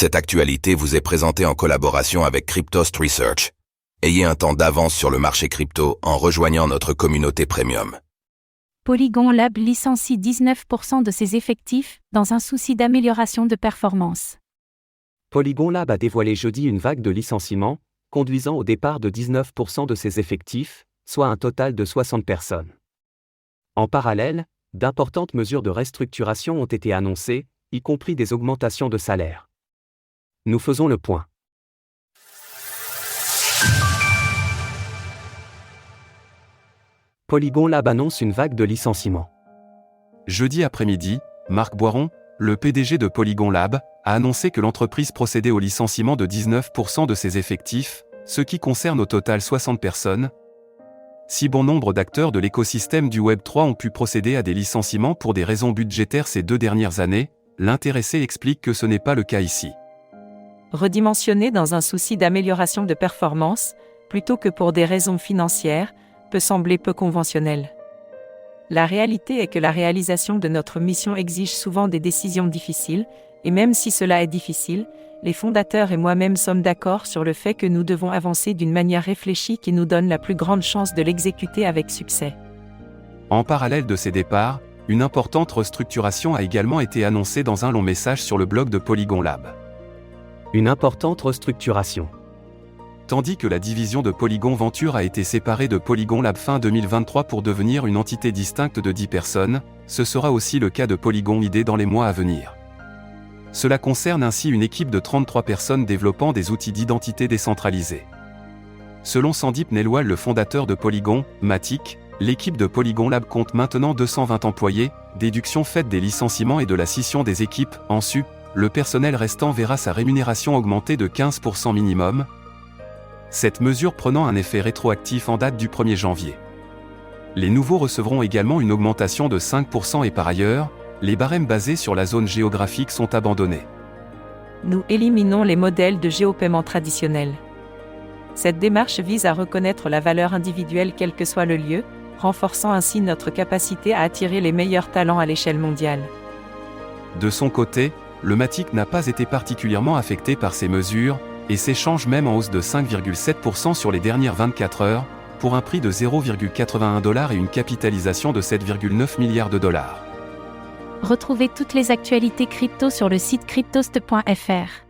Cette actualité vous est présentée en collaboration avec Cryptost Research. Ayez un temps d'avance sur le marché crypto en rejoignant notre communauté premium. Polygon Lab licencie 19% de ses effectifs, dans un souci d'amélioration de performance. Polygon Lab a dévoilé jeudi une vague de licenciements, conduisant au départ de 19% de ses effectifs, soit un total de 60 personnes. En parallèle, d'importantes mesures de restructuration ont été annoncées, y compris des augmentations de salaire. Nous faisons le point. Polygon Lab annonce une vague de licenciements. Jeudi après-midi, Marc Boiron, le PDG de Polygon Lab, a annoncé que l'entreprise procédait au licenciement de 19% de ses effectifs, ce qui concerne au total 60 personnes. Si bon nombre d'acteurs de l'écosystème du Web3 ont pu procéder à des licenciements pour des raisons budgétaires ces 2 dernières années, l'intéressé explique que ce n'est pas le cas ici. Redimensionner dans un souci d'amélioration de performance, plutôt que pour des raisons financières, peut sembler peu conventionnel. La réalité est que la réalisation de notre mission exige souvent des décisions difficiles, et même si cela est difficile, les fondateurs et moi-même sommes d'accord sur le fait que nous devons avancer d'une manière réfléchie qui nous donne la plus grande chance de l'exécuter avec succès. En parallèle de ces départs, une importante restructuration a également été annoncée dans un long message sur le blog de Polygon Lab. Une importante restructuration. Tandis que la division de Polygon Venture a été séparée de Polygon Lab fin 2023 pour devenir une entité distincte de 10 personnes, ce sera aussi le cas de Polygon ID dans les mois à venir. Cela concerne ainsi une équipe de 33 personnes développant des outils d'identité décentralisés. Selon Sandeep Nelwal, le fondateur de Polygon, Matic, l'équipe de Polygon Lab compte maintenant 220 employés, déduction faite des licenciements et de la scission des équipes. En su, le personnel restant verra sa rémunération augmenter de 15% minimum, cette mesure prenant un effet rétroactif en date du 1er janvier. Les nouveaux recevront également une augmentation de 5% et par ailleurs, les barèmes basés sur la zone géographique sont abandonnés. Nous éliminons les modèles de géopaiement traditionnels. Cette démarche vise à reconnaître la valeur individuelle quel que soit le lieu, renforçant ainsi notre capacité à attirer les meilleurs talents à l'échelle mondiale. De son côté, le Matic n'a pas été particulièrement affecté par ces mesures, et s'échange même en hausse de 5,7% sur les dernières 24 heures, pour un prix de 0,81 $ et une capitalisation de 7,9 milliards de dollars. Retrouvez toutes les actualités crypto sur le site cryptost.fr.